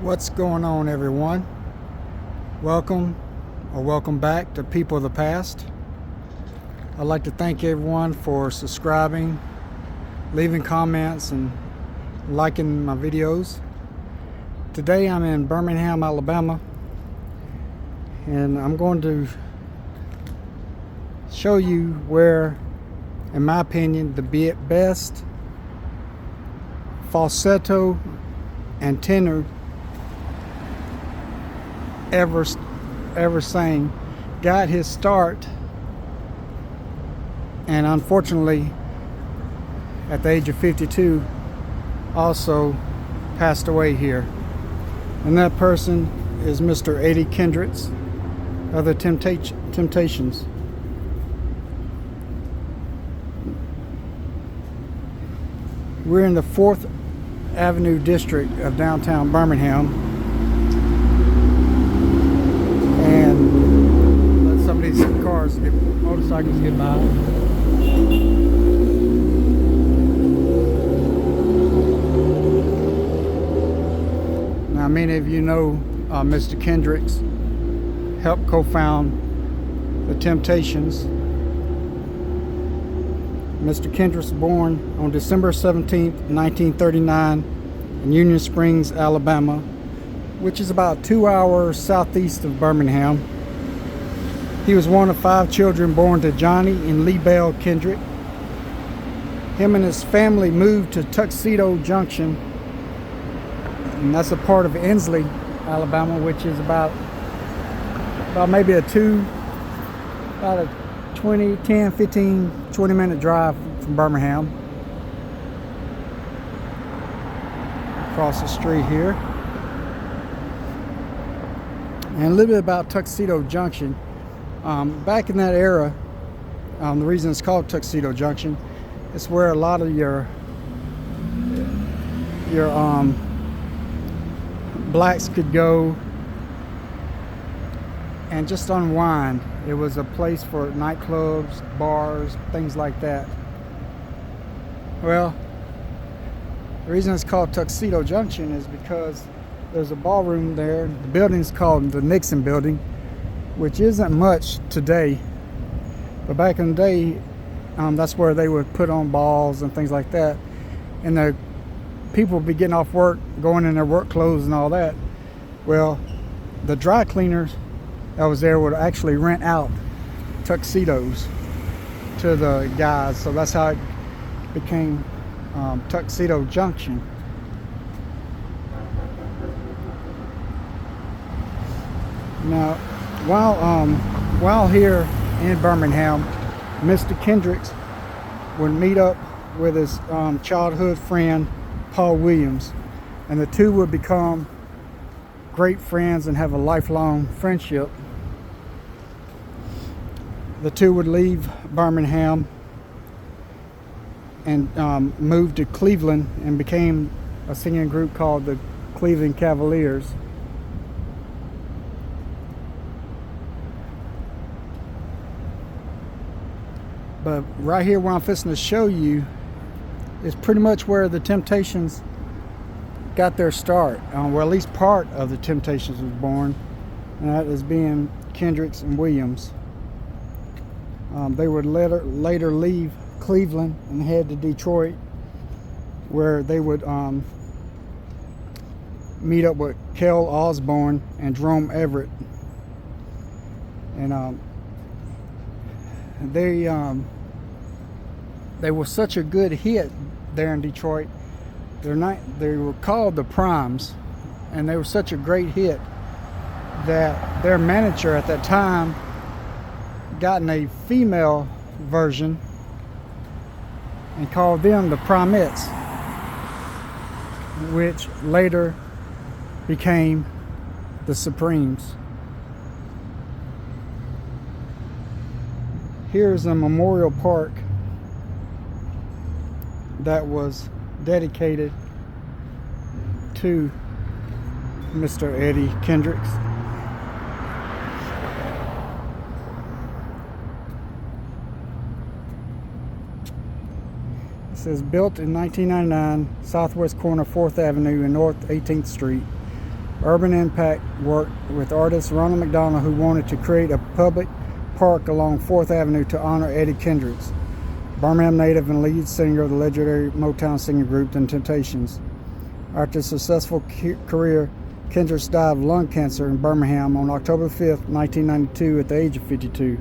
What's going on, everyone? Welcome or welcome back to People of the Past. I'd like to thank everyone for subscribing, leaving comments, and liking my videos. Today I'm in Birmingham, Alabama, and I'm going to show you where, in my opinion, the best falsetto and tenor ever sang got his start, and unfortunately at the age of 52 also passed away here. And that person is Mr. Eddie Kendrick of the Temptations. We're in the 4th Avenue district of downtown Birmingham, and let some of these motorcycles get by. Now, many of you know Mr. Kendrick helped co-found the Temptations. Mr. Kendrick was born on December 17th, 1939 in Union Springs, Alabama, which is about 2 hours southeast of Birmingham. He was one of 5 children born to Johnny and Lee Bell Kendrick. Him and his family moved to Tuxedo Junction, and that's a part of Inslee, Alabama, which is about maybe a 20 minute drive from Birmingham. Across the street here. And a little bit about Tuxedo Junction. Back in that era, the reason it's called Tuxedo Junction, it's where a lot of your blacks could go and just unwind. It was a place for nightclubs, bars, things like that. Well, the reason it's called Tuxedo Junction is because there's a ballroom there. The building's called the Nixon Building, which isn't much today, but back in the day, that's where they would put on balls and things like that. And the people would be getting off work, going in their work clothes and all that. Well, the dry cleaners that was there would actually rent out tuxedos to the guys, so that's how it became Tuxedo Junction. Now, while here in Birmingham, Mr. Kendrick would meet up with his childhood friend Paul Williams, and the two would become great friends and have a lifelong friendship. The two would leave Birmingham and moved to Cleveland and became a singing group called the Cleveland Cavaliers. But right here where I'm fixing to show you is pretty much where the Temptations got their start, where at least part of the Temptations was born, and that is being Kendricks and Williams. They would later leave Cleveland and head to Detroit, where they would meet up with Kel Osborne and Jerome Everett, and they were such a good hit there in Detroit. They were called the Primes, and they were such a great hit that their manager at that time gotten a female version and called them the Primettes, which later became the Supremes. Here's a memorial park that was dedicated to Mr. Eddie Kendrick. It says built in 1999, southwest corner 4th Avenue and North 18th Street. Urban Impact worked with artist Ronald McDonald, who wanted to create a public park along 4th Avenue to honor Eddie Kendrick, Birmingham native and lead singer of the legendary Motown singing group The Temptations. After a successful career, Kendrick died of lung cancer in Birmingham on October 5, 1992 at the age of 52.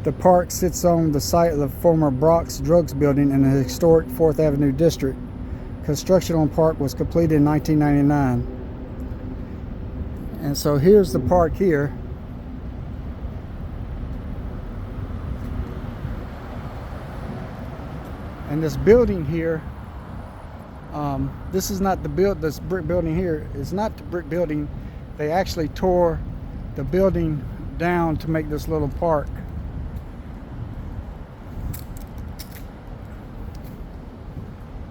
The park sits on the site of the former Brock's Drugs building in the historic 4th Avenue district. Construction on the park was completed in 1999. And so here's the park here. And this building here, this is not this brick building here is not the brick building. They actually tore the building down to make this little park.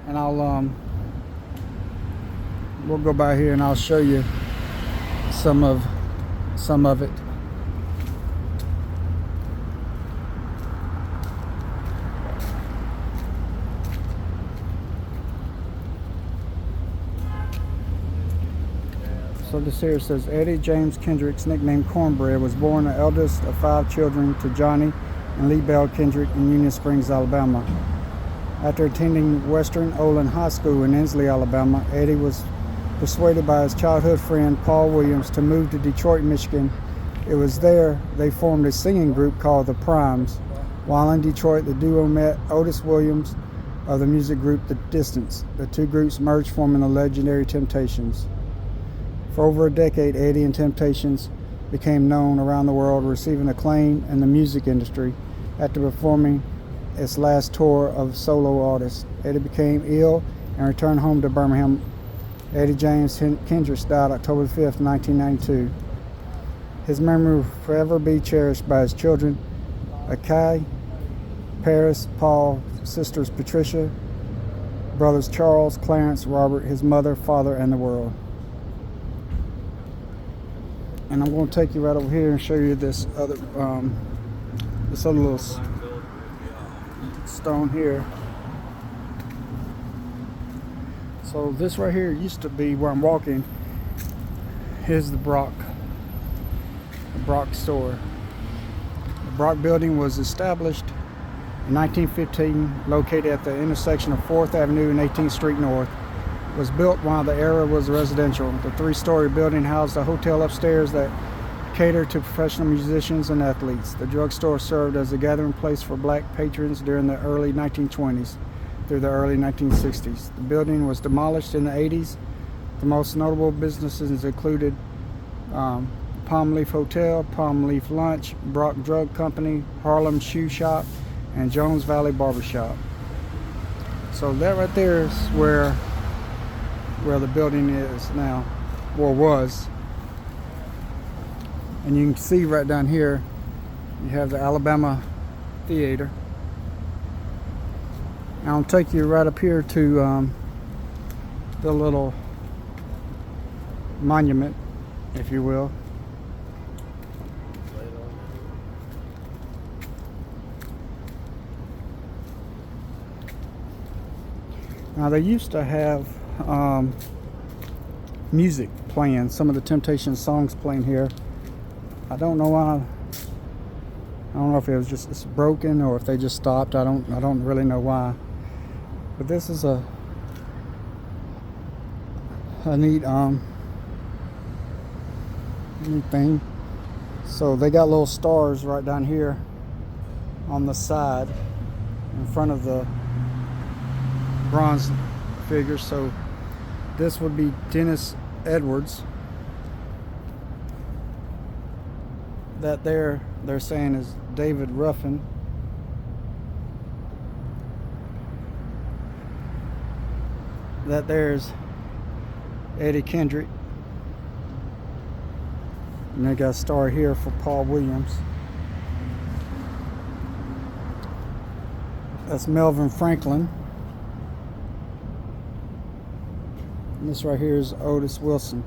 And we'll go by here and I'll show you some of it. So this here says Eddie James Kendrick's nickname Cornbread was born the eldest of 5 children to Johnny and Lee Bell Kendrick in Union Springs, Alabama. After attending Western Olin High School in Inslee, Alabama, Eddie was persuaded by his childhood friend Paul Williams to move to Detroit, Michigan. It was there they formed a singing group called the Primes. While in Detroit, the duo met Otis Williams of the music group The Distance. The two groups merged, forming the legendary Temptations. For over a decade, Eddie and Temptations became known around the world, receiving acclaim in the music industry. After performing its last tour of solo artists, Eddie became ill and returned home to Birmingham. Eddie James Kendrick died October 5, 1992. His memory will forever be cherished by his children, Akai, Paris, Paul, sisters Patricia, brothers Charles, Clarence, Robert, his mother, father, and the world. And I'm going to take you right over here and show you this other little stone here. So this right here used to be where I'm walking. Here's the Brock store. The Brock building was established in 1915, located at the intersection of 4th Avenue and 18th Street North. It was built while the era was residential. The 3-story building housed a hotel upstairs that catered to professional musicians and athletes. The drugstore served as a gathering place for black patrons during the early 1920s through the early 1960s. The building was demolished in the 80s. The most notable businesses included Palm Leaf Hotel, Palm Leaf Lunch, Brock Drug Company, Harlem Shoe Shop, and Jones Valley Barbershop. So that right there is where the building is now, or was. And you can see right down here, you have the Alabama Theater. And I'll take you right up here to the little monument, if you will. Now they used to have music playing, some of the Temptations songs playing here. I don't know why. I don't know if it was just it's broken or if they just stopped. I don't really know why. But this is a neat neat thing. So they got little stars right down here on the side in front of the bronze figure. So this would be Dennis Edwards. That they're saying is David Ruffin. That there's Eddie Kendrick. And they got a star here for Paul Williams. That's Melvin Franklin. And this right here is Otis Wilson.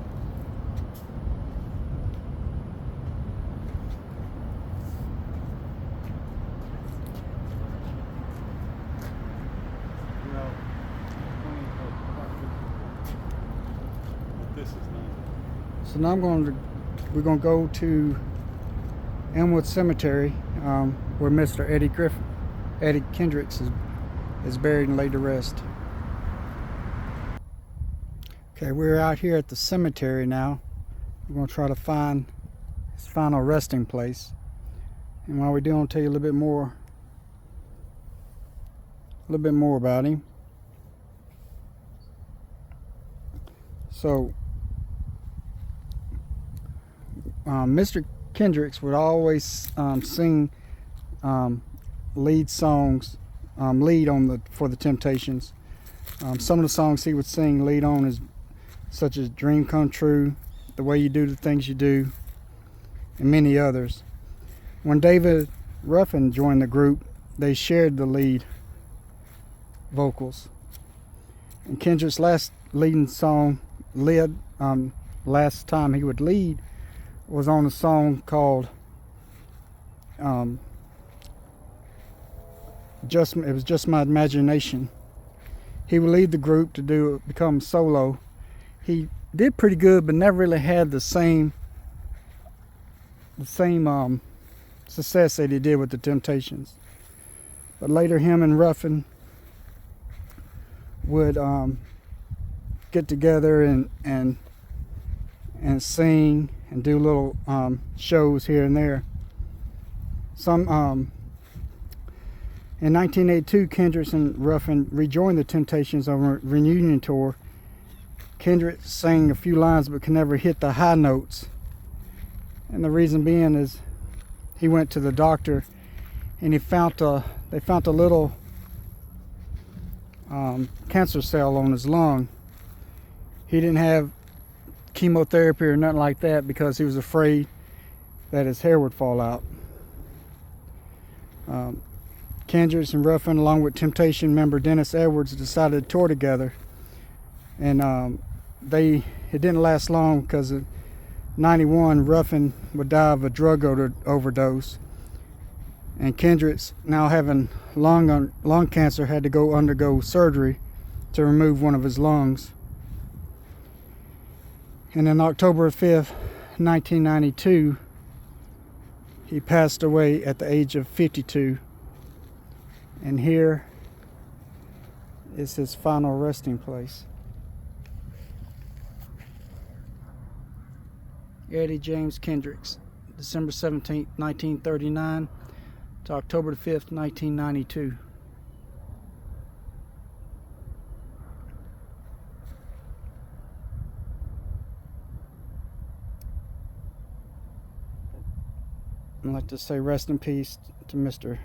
So now we're going to go to Elmwood Cemetery, where Mr. Eddie Kendrick is buried and laid to rest. Okay, we're out here at the cemetery now. We're going to try to find his final resting place. And while we do, I'll tell you a little bit more about him. So, Mr. Kendricks would always sing lead songs, for the Temptations. Some of the songs he would sing lead on is such as "Dream Come True," "The Way You Do the Things You Do," and many others. When David Ruffin joined the group, they shared the lead vocals. And Kendrick's last time he would lead was on a song called it was Just My Imagination. He would lead the group to become solo. He did pretty good, but never really had the same success that he did with the Temptations. But later, him and Ruffin would get together and sing and do little shows here and there. In 1982, Kendrick and Ruffin rejoined the Temptations on a reunion tour. Kendrick sang a few lines but could never hit the high notes. And the reason being is he went to the doctor and they found a little cancer cell on his lung. He didn't have chemotherapy or nothing like that because he was afraid that his hair would fall out. Kendrick and Ruffin, along with Temptation member Dennis Edwards, decided to tour together, and it didn't last long because in '91 Ruffin would die of a drug overdose, and Kendrick's, now having lung cancer, had to undergo surgery to remove one of his lungs. And on October 5th, 1992, he passed away at the age of 52. And here is his final resting place. Eddie James Kendricks, December 17th, 1939 to October 5th, 1992. I'd like to say rest in peace to Mr.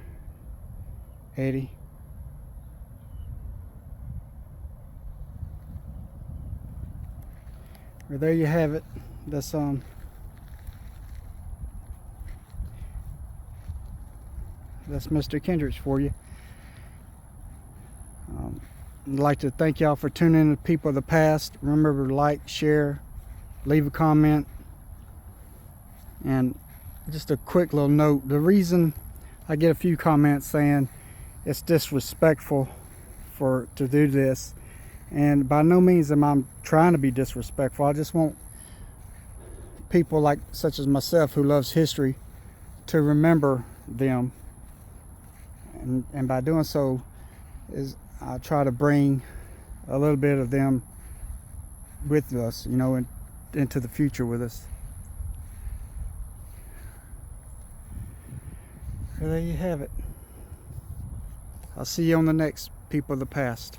Eddie. Well, there you have it. That's Mr. Kendricks for you. I'd like to thank y'all for tuning in to People of the Past. Remember to like, share, leave a comment. And just a quick little note, the reason I get a few comments saying it's disrespectful to do this, and by no means am I trying to be disrespectful. I just want people such as myself who loves history to remember them, and by doing so I try to bring a little bit of them with us, into the future with us. So there you have it. I'll see you on the next People of the Past.